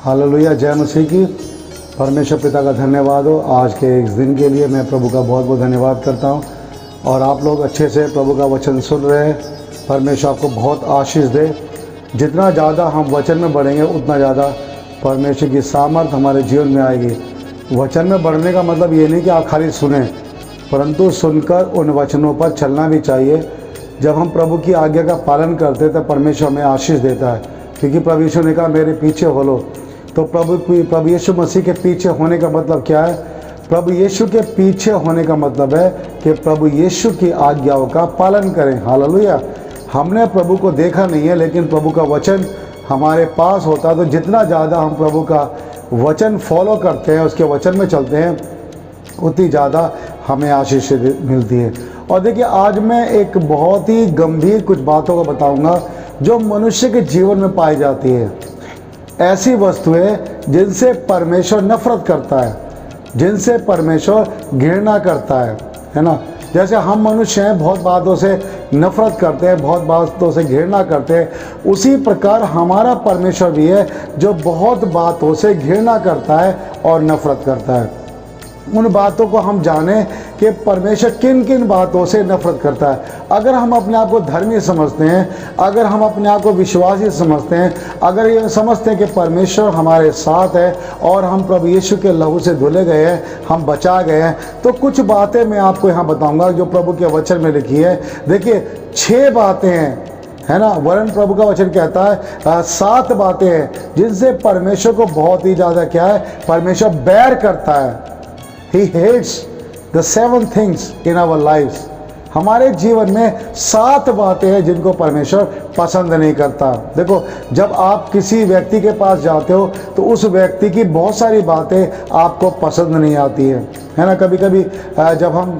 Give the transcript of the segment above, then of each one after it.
Hallelujah, जय मसीह की। परमेश्वर पिता का धन्यवाद हो आज के इस दिन के लिए। मैं प्रभु का बहुत बहुत धन्यवाद करता हूँ। और आप लोग अच्छे से प्रभु का वचन सुन रहे हैं। परमेश्वर आपको बहुत आशीष दे। जितना ज़्यादा हम वचन में बढ़ेंगे उतना ज़्यादा परमेश्वर की सामर्थ हमारे जीवन में आएगी। वचन में बढ़ने का मतलब ये नहीं कि आप खाली सुने, परंतु सुनकर उन वचनों पर चलना भी चाहिए। जब हम प्रभु की आज्ञा का पालन करते हैं तो परमेश्वर हमें आशीष देता है, क्योंकि प्रभु यीशु ने कहा मेरे पीछे हो लो। तो प्रभु यीशु मसीह के पीछे होने का मतलब क्या है? प्रभु यीशु के पीछे होने का मतलब है कि प्रभु यीशु की आज्ञाओं का पालन करें। हालेलुया। हमने प्रभु को देखा नहीं है, लेकिन प्रभु का वचन हमारे पास होता है। तो जितना ज़्यादा हम प्रभु का वचन फॉलो करते हैं, उसके वचन में चलते हैं, उतनी ज़्यादा हमें आशीष मिलती है। और देखिए, आज मैं एक बहुत ही गंभीर कुछ बातों को बताऊंगा जो मनुष्य के जीवन में पाई जाती है। ऐसी वस्तुएं जिनसे परमेश्वर नफरत करता है, जिनसे परमेश्वर घृणा करता है ना। जैसे हम मनुष्य हैं, बहुत बातों से नफरत करते हैं, बहुत बातों से घृणा करते हैं, उसी प्रकार हमारा परमेश्वर भी है जो बहुत बातों से घृणा करता है और नफरत करता है। उन बातों को हम जानें कि परमेश्वर किन किन बातों से नफरत करता है। अगर हम अपने आप को धर्मी समझते हैं, अगर हम अपने आप को विश्वासी समझते हैं, अगर ये समझते हैं कि परमेश्वर हमारे साथ है और हम प्रभु यीशु के लहू से धुले गए हैं, हम बचा गए हैं, तो कुछ बातें मैं आपको यहाँ बताऊँगा जो प्रभु के वचन में लिखी है। देखिए, 6 बातें हैं, है ना। वरन प्रभु का वचन कहता है 7 बातें हैं जिनसे परमेश्वर को बहुत ही ज़्यादा क्या है, परमेश्वर बैर करता है। He hates the 7 things in our lives। हमारे जीवन में 7 बातें हैं जिनको परमेश्वर पसंद नहीं करता। देखो, जब आप किसी व्यक्ति के पास जाते हो तो उस व्यक्ति की बहुत सारी बातें आपको पसंद नहीं आती है ना। कभी कभी जब हम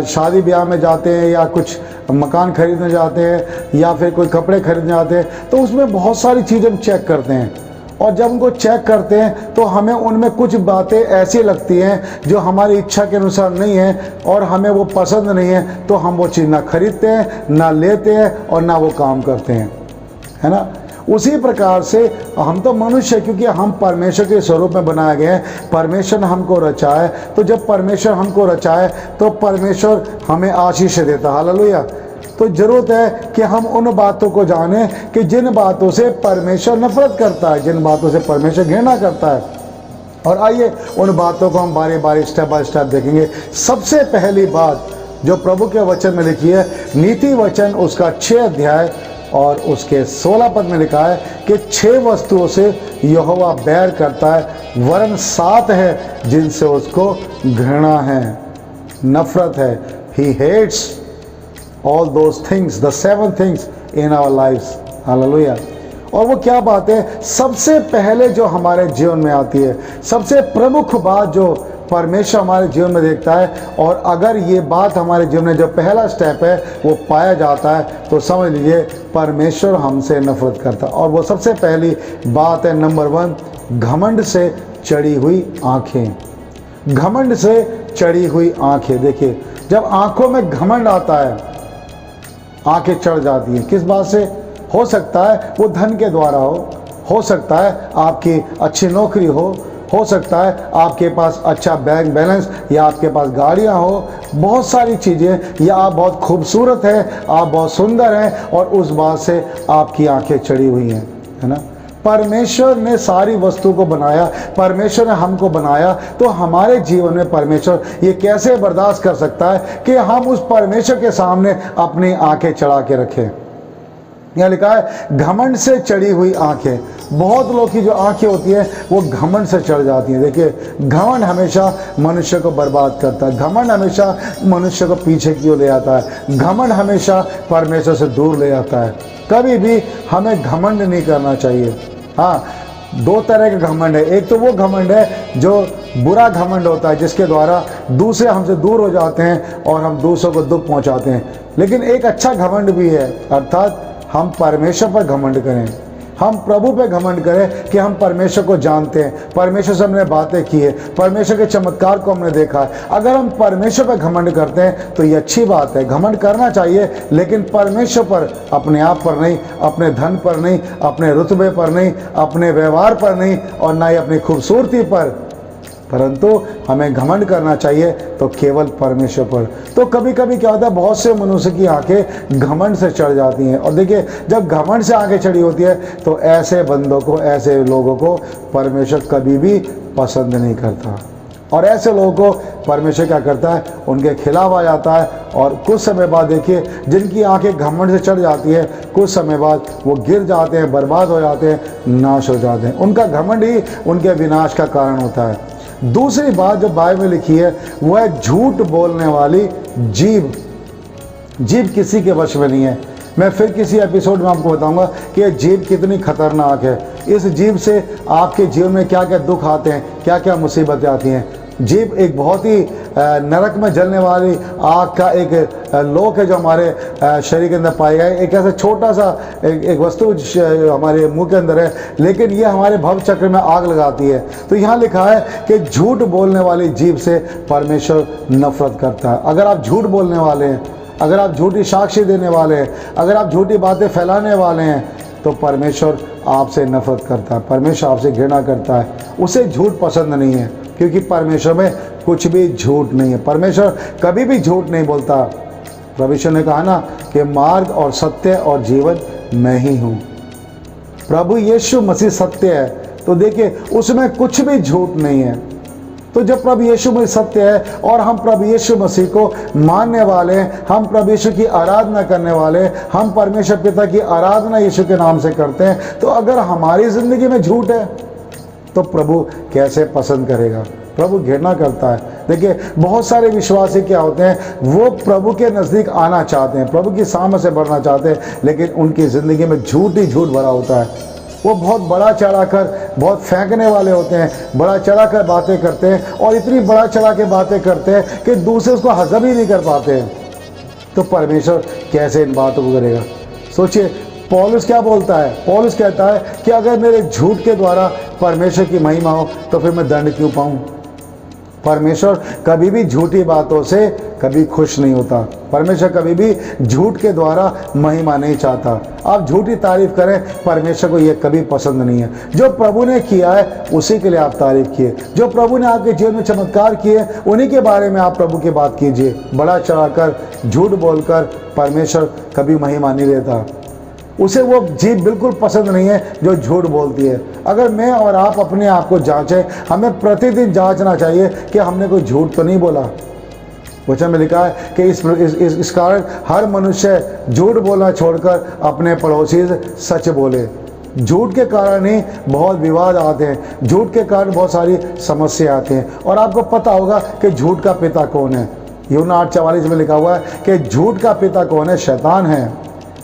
शादी ब्याह में जाते हैं या कुछ मकान खरीदने जाते हैं या फिर कोई कपड़े खरीदने जाते हैं, तो उसमें बहुत सारी चीज़ें हम चेक करते हैं। और जब उनको चेक करते हैं तो हमें उनमें कुछ बातें ऐसी लगती हैं जो हमारी इच्छा के अनुसार नहीं है और हमें वो पसंद नहीं है, तो हम वो चीज़ ना खरीदते हैं, ना लेते हैं और ना वो काम करते हैं, है ना। उसी प्रकार से हम तो मनुष्य, क्योंकि हम परमेश्वर के स्वरूप में बनाए गए हैं, परमेश्वर ने हमको रचा है। तो जब परमेश्वर हमको रचा है तो परमेश्वर हमें आशीष देता है। हालेलुया। तो ज़रूरत है कि हम उन बातों को जानें कि जिन बातों से परमेश्वर नफरत करता है, जिन बातों से परमेश्वर घृणा करता है। और आइए उन बातों को हम बारी बारी स्टेप बाय स्टेप देखेंगे। सबसे पहली बात जो प्रभु के वचन में लिखी है, नीति वचन उसका 6 अध्याय और उसके 16 पद में लिखा है कि 6 वस्तुओं से यहोवा बैर करता है, वरन 7 है जिनसे उसको घृणा है, नफरत है। He hates all those things, the 7 things in our lives। Hallelujah. और वो क्या बात है? सबसे पहले जो हमारे जीवन में आती है, सबसे प्रमुख बात जो परमेश्वर हमारे जीवन में देखता है, और अगर ये बात हमारे जीवन में जो पहला स्टेप है वो पाया जाता है, तो समझ लीजिए परमेश्वर हमसे नफरत करता है। और वो सबसे पहली बात है, नंबर 1, घमंड से चढ़ी हुई आँखें। घमंड से चढ़ी हुई आँखें। देखिए, जब आँखों में घमंड आता है, आंखें चढ़ जाती हैं। किस बात से? हो सकता है वो धन के द्वारा हो सकता है आपकी अच्छी नौकरी हो सकता है आपके पास अच्छा बैंक बैलेंस, या आपके पास गाड़ियां हो, बहुत सारी चीज़ें, या आप बहुत खूबसूरत हैं, आप बहुत सुंदर हैं, और उस बात से आपकी आंखें चढ़ी हुई हैं, है ना। परमेश्वर ने सारी वस्तु को बनाया, परमेश्वर ने हमको बनाया, तो हमारे जीवन में परमेश्वर ये कैसे बर्दाश्त कर सकता है कि हम उस परमेश्वर के सामने अपनी आंखें चढ़ा के रखें। यहाँ लिखा है घमंड से चढ़ी हुई आंखें। बहुत लोग की जो आंखें होती हैं वो घमंड से चढ़ जाती हैं। देखिए, घमंड हमेशा मनुष्य को बर्बाद करता है, घमंड हमेशा मनुष्य को पीछे की ओर ले आता है, घमंड हमेशा परमेश्वर से दूर ले आता है। कभी भी हमें घमंड नहीं करना चाहिए। हाँ, 2 तरह के घमंड है। एक तो वो घमंड है जो बुरा घमंड होता है, जिसके द्वारा दूसरे हमसे दूर हो जाते हैं और हम दूसरों को दुख पहुंचाते हैं। लेकिन एक अच्छा घमंड भी है, अर्थात हम परमेश्वर पर घमंड करें। हम प्रभु पे घमंड करें कि हम परमेश्वर को जानते हैं, परमेश्वर से हमने बातें की है, परमेश्वर के चमत्कार को हमने देखा है। अगर हम परमेश्वर पे घमंड करते हैं तो ये अच्छी बात है, घमंड करना चाहिए, लेकिन परमेश्वर पर, अपने आप पर नहीं, अपने धन पर नहीं, अपने रुतबे पर नहीं, अपने व्यवहार पर नहीं, और ना ही अपनी खूबसूरती पर, परंतु हमें घमंड करना चाहिए तो केवल परमेश्वर पर। तो कभी कभी क्या होता है, बहुत से मनुष्य की आंखें घमंड से चढ़ जाती हैं, और देखिए जब घमंड से आंखें चढ़ी होती है तो ऐसे बंदों को, ऐसे लोगों को परमेश्वर कभी भी पसंद नहीं करता, और ऐसे लोगों को परमेश्वर क्या करता है, उनके खिलाफ आ जाता है। और कुछ समय बाद देखिए, जिनकी आंखें घमंड से चढ़ जाती है, कुछ समय बाद वो गिर जाते हैं, बर्बाद हो जाते हैं, नाश हो जाते हैं। उनका घमंड ही उनके विनाश का कारण होता है। दूसरी बात जो बाइबल में लिखी है वो है झूठ बोलने वाली जीभ। जीभ किसी के वश में नहीं है। मैं फिर किसी एपिसोड में आपको बताऊंगा कि ये जीभ कितनी खतरनाक है। इस जीभ से आपके जीवन में क्या क्या दुख आते हैं, क्या क्या मुसीबतें आती हैं। जीभ एक बहुत ही नरक में जलने वाली आग का एक लोक है जो हमारे शरीर के अंदर पाया गया है। एक ऐसा छोटा सा एक वस्तु हमारे मुंह के अंदर है, लेकिन ये हमारे भव चक्र में आग लगाती है। तो यहाँ लिखा है कि झूठ बोलने वाली जीभ से परमेश्वर नफरत करता है। अगर आप झूठ बोलने वाले हैं, अगर आप झूठी साक्षी देने वाले हैं, अगर आप झूठी बातें फैलाने वाले हैं, तो परमेश्वर आपसे नफरत करता है, परमेश्वर आपसे घृणा करता है। उसे झूठ पसंद नहीं है, क्योंकि परमेश्वर में कुछ भी झूठ नहीं है। परमेश्वर कभी भी झूठ नहीं बोलता। परमेश्वर ने कहा ना कि मार्ग और सत्य और जीवन मैं ही हूँ। प्रभु यीशु मसीह सत्य है, तो देखिए उसमें कुछ भी झूठ नहीं है। तो जब प्रभु यीशु मसीह सत्य है और हम प्रभु यीशु मसीह को मानने वाले हैं, हम प्रभु यीशु की आराधना करने वाले हैं, हम परमेश्वर पिता की आराधना यीशु के नाम से करते हैं, तो अगर हमारी ज़िंदगी में झूठ है तो प्रभु कैसे पसंद करेगा? प्रभु घृणा करता है। देखिए बहुत सारे विश्वासी क्या होते हैं, वो प्रभु के नज़दीक आना चाहते हैं, प्रभु की सामने से बढ़ना चाहते हैं, लेकिन उनकी ज़िंदगी में झूठ ही झूठ भरा होता है। वो बहुत बड़ा चढ़ाकर, बहुत फेंकने वाले होते हैं, बड़ा चढ़ाकर बातें करते हैं, और इतनी बड़ा चढ़ा के बातें करते हैं कि दूसरे उसको हजम ही नहीं कर पाते हैं। तो परमेश्वर कैसे इन बातों को करेगा? सोचिए, पौलुस क्या बोलता है? पौलुस कहता है कि अगर मेरे झूठ के द्वारा परमेश्वर की महिमा हो तो फिर मैं दंड क्यों पाऊं? परमेश्वर कभी भी झूठी बातों से कभी खुश नहीं होता। परमेश्वर कभी भी झूठ के द्वारा महिमा नहीं चाहता। आप झूठी तारीफ करें, परमेश्वर को यह कभी पसंद नहीं है। जो प्रभु ने किया है उसी के लिए आप तारीफ किए, जो प्रभु ने आपके जीवन में चमत्कार किए उन्हीं के बारे में आप प्रभु की बात कीजिए। बड़ा चढ़ाकर झूठ बोलकर परमेश्वर कभी महिमा नहीं देता। उसे वो जीभ बिल्कुल पसंद नहीं है जो झूठ बोलती है। अगर मैं और आप अपने आप को जांचें, हमें प्रतिदिन जांचना चाहिए कि हमने कोई झूठ तो नहीं बोला। वचन में लिखा है कि इस कारण हर मनुष्य झूठ बोलना छोड़कर अपने पड़ोसी से सच बोले। झूठ के कारण ही बहुत विवाद आते हैं, झूठ के कारण बहुत सारी समस्या आती हैं। और आपको पता होगा कि झूठ का पिता कौन है। यूहन्ना 8:44 में लिखा हुआ है कि झूठ का पिता कौन है? शैतान है,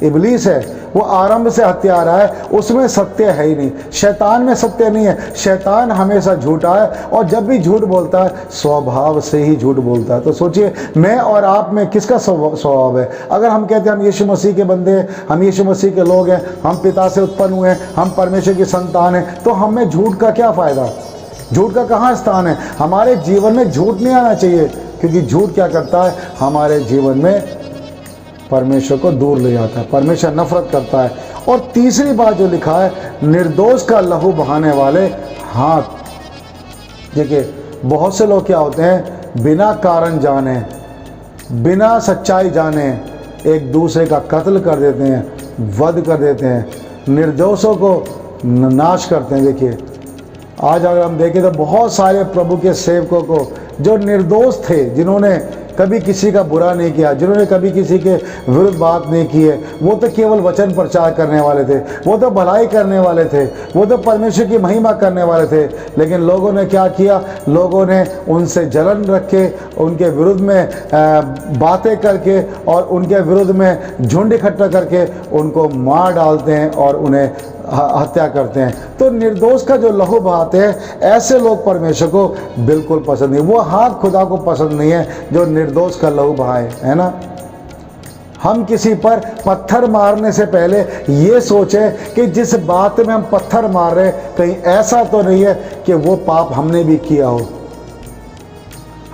इबलीस है। वो आरंभ से हत्यारा है, उसमें सत्य है ही नहीं। शैतान में सत्य नहीं है। शैतान हमेशा झूठा है, और जब भी झूठ बोलता है स्वभाव से ही झूठ बोलता है। तो सोचिए, मैं और आप में किसका स्वभाव है? अगर हम कहते हैं हम यीशु मसीह के बंदे हैं, हम यीशु मसीह के लोग हैं, हम पिता से उत्पन्न हुए हैं, हम परमेश्वर की संतान हैं, तो हमें झूठ का क्या फ़ायदा? झूठ का कहाँ स्थान है? हमारे जीवन में झूठ नहीं आना चाहिए, क्योंकि झूठ क्या करता है? हमारे जीवन में परमेश्वर को दूर ले जाता है, परमेश्वर नफरत करता है। और तीसरी बात जो लिखा है, निर्दोष का लहू बहाने वाले हाथ। देखिए बहुत से लोग क्या होते हैं, बिना कारण जाने, बिना सच्चाई जाने एक दूसरे का कत्ल कर देते हैं, वध कर देते हैं, निर्दोषों को नाश करते हैं। देखिए आज अगर हम देखें तो बहुत सारे प्रभु के सेवकों को जो निर्दोष थे, जिन्होंने कभी किसी का बुरा नहीं किया, जिन्होंने कभी किसी के विरुद्ध बात नहीं की है, वो तो केवल वचन प्रचार करने वाले थे, वो तो भलाई करने वाले थे, वो तो परमेश्वर की महिमा करने वाले थे। लेकिन लोगों ने क्या किया? लोगों ने उनसे जलन रखे, उनके विरुद्ध में बातें करके और उनके विरुद्ध में झुंड इकट्ठा करके उनको मार डालते हैं और उन्हें हत्या करते हैं। तो निर्दोष का जो लहू बहाते हैं, ऐसे लोग परमेश्वर को बिल्कुल पसंद नहीं। वो हाथ खुदा को पसंद नहीं है जो निर्दोष का लहू बहाए, है ना। हम किसी पर पत्थर मारने से पहले ये सोचें कि जिस बात में हम पत्थर मार रहे कहीं ऐसा तो नहीं है कि वो पाप हमने भी किया हो।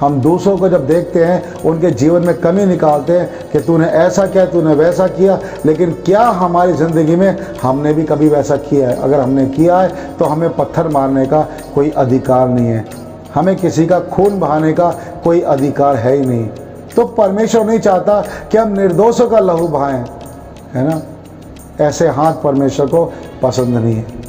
हम दूसरों को जब देखते हैं उनके जीवन में कमी निकालते हैं कि तूने ऐसा किया, तूने वैसा किया, लेकिन क्या हमारी ज़िंदगी में हमने भी कभी वैसा किया है? अगर हमने किया है तो हमें पत्थर मारने का कोई अधिकार नहीं है, हमें किसी का खून बहाने का कोई अधिकार है ही नहीं। तो परमेश्वर नहीं चाहता कि हम निर्दोषों का लहू बहाएं, है ना। ऐसे हाथ परमेश्वर को पसंद नहीं है।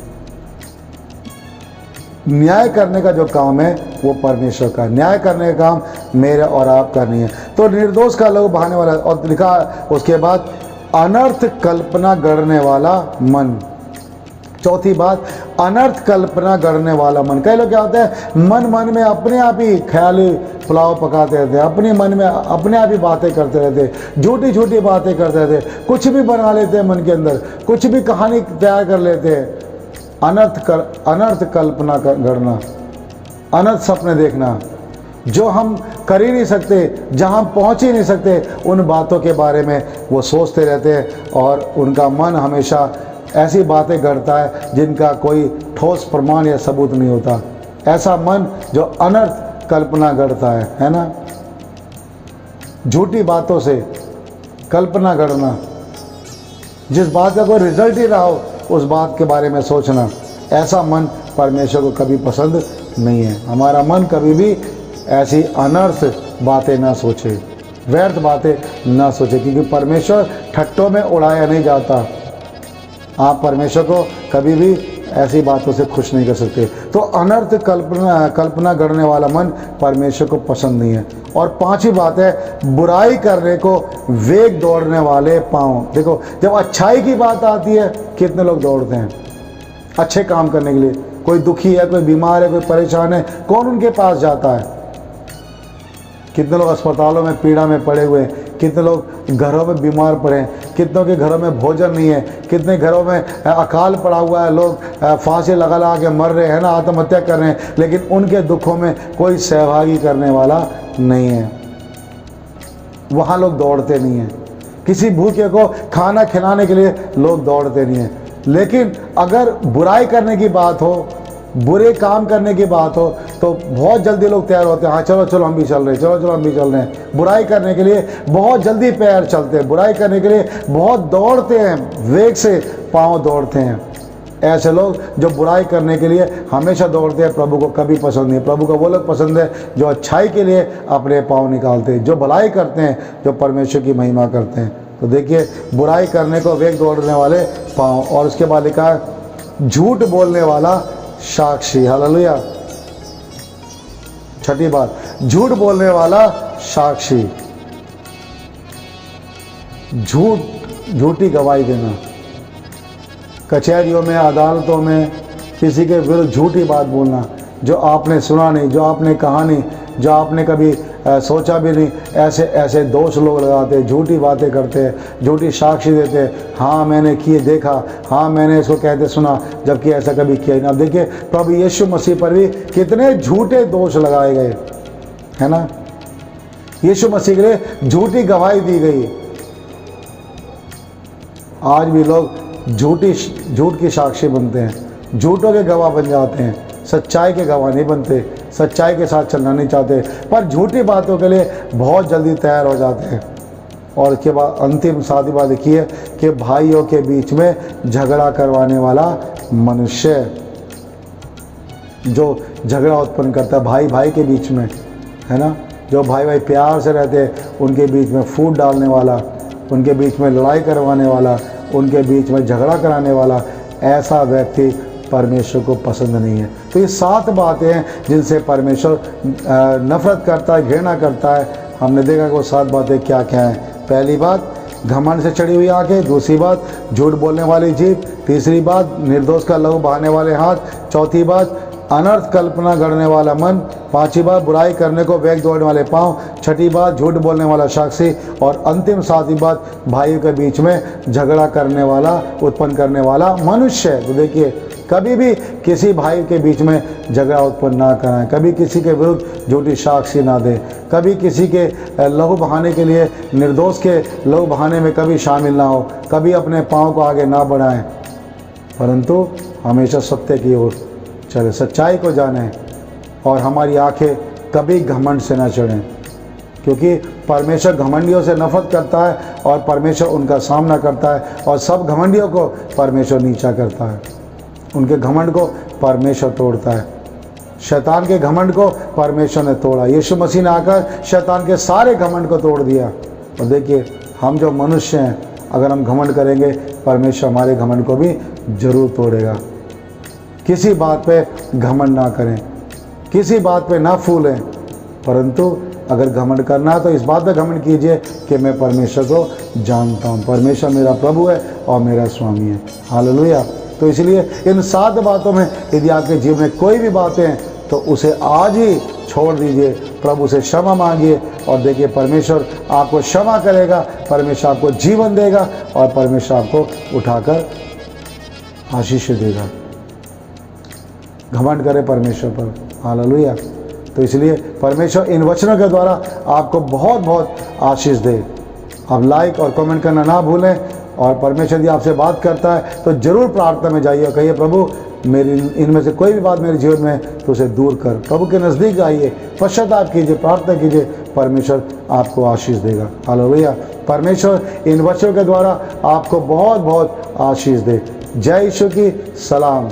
न्याय करने का जो काम है वो परमेश्वर का, न्याय करने का काम मेरा और आपका नहीं है। तो निर्दोष का लहू बहाने वाला, और लिखा उसके बाद अनर्थ कल्पना गढ़ने वाला मन। चौथी बात, अनर्थ कल्पना गढ़ने वाला मन। कई लोग क्या होता है, मन में अपने आप ही ख्याली पुलाव पकाते रहते हैं, अपने मन में अपने आप ही बातें करते रहते, झूठी झूठी बातें करते रहते, कुछ भी बना लेते हैं मन के अंदर, कुछ भी कहानी तैयार कर लेते हैं। अनर्थ कल्पना गढ़ना, अनर्थ सपने देखना, जो हम कर ही नहीं सकते, जहाँ हम पहुँच ही नहीं सकते, उन बातों के बारे में वो सोचते रहते हैं और उनका मन हमेशा ऐसी बातें गढ़ता है जिनका कोई ठोस प्रमाण या सबूत नहीं होता। ऐसा मन जो अनर्थ कल्पना गढ़ता है ना। झूठी बातों से कल्पना गढ़ना, जिस बात का कोई रिजल्ट ही रहा हो उस बात के बारे में सोचना, ऐसा मन परमेश्वर को कभी पसंद नहीं है। हमारा मन कभी भी ऐसी अनर्थ बातें ना सोचे, व्यर्थ बातें ना सोचे, क्योंकि परमेश्वर ठट्टों में उड़ाया नहीं जाता। आप परमेश्वर को कभी भी ऐसी बातों से खुश नहीं कर सकते। तो अनर्थ कल्पना गढ़ने वाला मन परमेश्वर को पसंद नहीं है। और पांचवी बात है, बुराई करने को वेग दौड़ने वाले पांव। देखो, जब अच्छाई की बात आती है कितने लोग दौड़ते हैं अच्छे काम करने के लिए। कोई दुखी है, कोई बीमार है, कोई परेशान है, कौन उनके पास जाता है? कितने लोग अस्पतालों में पीड़ा में पड़े हुए हैं, कितने लोग घरों में बीमार पड़े हैं, कितनों के घरों में भोजन नहीं है, कितने घरों में अकाल पड़ा हुआ है, लोग फांसी लगा के मर रहे हैं ना, आत्महत्या कर रहे हैं, लेकिन उनके दुखों में कोई सहभागी करने वाला नहीं है। वहाँ लोग दौड़ते नहीं हैं। किसी भूखे को खाना खिलाने के लिए लोग दौड़ते नहीं हैं। लेकिन अगर बुराई करने की बात हो, बुरे काम करने की बात हो, तो बहुत जल्दी लोग तैयार होते हैं, हाँ चलो चलो हम भी चल रहे हैं, चलो चलो हम भी चल रहे हैं। बुराई करने के लिए बहुत जल्दी पैर चलते हैं, बुराई करने के लिए बहुत दौड़ते हैं, वेग से पाँव दौड़ते हैं। ऐसे लोग जो बुराई करने के लिए हमेशा दौड़ते हैं, प्रभु को कभी पसंद नहीं। प्रभु को वो लोग पसंद है जो अच्छाई के लिए अपने पाँव निकालते हैं, जो भलाई करते हैं, जो परमेश्वर की महिमा करते हैं। तो देखिए, बुराई करने को वेग दौड़ने वाले पाँव। और उसके बाद लिखा है झूठ बोलने वाला साक्षी। हालेलुया। छठी बात, झूठ बोलने वाला साक्षी। झूठी गवाही देना, कचहरियों में, अदालतों में किसी के विरुद्ध झूठी बात बोलना, जो आपने सुना नहीं, जो आपने कहा नहीं, जो आपने कभी सोचा भी नहीं, ऐसे दोष लोग लगाते हैं, झूठी बातें करते हैं, झूठी साक्षी देते हैं। हाँ मैंने किए, देखा, हाँ मैंने इसको कहते सुना, जबकि ऐसा कभी किया ही ना। अब देखिए, प्रभु यीशु मसीह पर भी कितने झूठे दोष लगाए गए, है ना। यीशु मसीह के लिए झूठी गवाही दी गई। आज भी लोग झूठ की साक्षी बनते हैं, झूठों के गवाह बन जाते हैं, सच्चाई के गवाह नहीं बनते, सच्चाई के साथ चलना नहीं चाहते, पर झूठी बातों के लिए बहुत जल्दी तैयार हो जाते हैं। और इसके बाद अंतिम सातवीं बात लिखी है कि भाइयों के बीच में झगड़ा करवाने वाला मनुष्य, जो झगड़ा उत्पन्न करता है भाई भाई के बीच में, है ना। जो भाई भाई प्यार से रहते हैं उनके बीच में फूट डालने वाला, उनके बीच में लड़ाई करवाने वाला, उनके बीच में झगड़ा कराने वाला, ऐसा व्यक्ति परमेश्वर को पसंद नहीं है। तो ये 7 बातें हैं जिनसे परमेश्वर नफरत करता है, घृणा करता है। हमने देखा कि वो 7 बातें क्या क्या हैं। पहली बात, घमंड से चढ़ी हुई आंखें। दूसरी बात, झूठ बोलने वाली जीभ। तीसरी बात, निर्दोष का लहू बहाने वाले हाथ। चौथी बात, अनर्थ कल्पना गढ़ने वाला मन, पांचवी बात बुराई करने को वेग दौड़ने वाले पांव, छठी बात झूठ बोलने वाला साक्षी, और अंतिम सातवीं बात भाइयों के बीच में झगड़ा करने वाला, उत्पन्न करने वाला मनुष्य है। तो देखिए, कभी भी किसी भाई के बीच में झगड़ा उत्पन्न ना कराएं, कभी किसी के विरुद्ध झूठी साक्षी ना दें, कभी किसी के लहू बहाने के लिए, निर्दोष के लहू बहाने में कभी शामिल ना हो, कभी अपने पाँव को आगे ना बढ़ाएं, परंतु हमेशा सत्य की ओर चले, सच्चाई को जानें, और हमारी आंखें कभी घमंड से ना चढ़ें, क्योंकि परमेश्वर घमंडियों से नफरत करता है और परमेश्वर उनका सामना करता है, और सब घमंडियों को परमेश्वर नीचा करता है। उनके घमंड को परमेश्वर तोड़ता है। शैतान के घमंड को परमेश्वर ने तोड़ा। यीशु मसीह ने आकर शैतान के सारे घमंड को तोड़ दिया। और देखिए, हम जो मनुष्य हैं, अगर हम घमंड करेंगे, परमेश्वर हमारे घमंड को भी जरूर तोड़ेगा। किसी बात पे घमंड ना करें, किसी बात पे ना फूलें, परंतु अगर घमंड करना है तो इस बात पे घमंड कीजिए कि मैं परमेश्वर को जानता हूँ, परमेश्वर मेरा प्रभु है और मेरा स्वामी है। हालेलुया। तो इसलिए इन 7 बातों में यदि आपके जीवन में कोई भी बातें हैं तो उसे आज ही छोड़ दीजिए, प्रभु से क्षमा मांगिए, और देखिए परमेश्वर आपको क्षमा करेगा, परमेश्वर आपको जीवन देगा, और परमेश्वर आपको उठाकर आशीष देगा। घमंड करें परमेश्वर पर। हालेलुया। तो इसलिए परमेश्वर इन वचनों के द्वारा आपको बहुत बहुत आशीष दे। आप लाइक और कमेंट करना ना भूलें, और परमेश्वर यदि आपसे बात करता है तो जरूर प्रार्थना में जाइए, कहिए प्रभु मेरी इनमें से कोई भी बात मेरे जीवन में तो उसे दूर कर। प्रभु के नज़दीक आइए, पश्चाताप कीजिए, प्रार्थना कीजिए, परमेश्वर आपको आशीष देगा। हालेलुया। परमेश्वर इन वचनों के द्वारा आपको बहुत बहुत आशीष दे। जय यीशु की सलाम।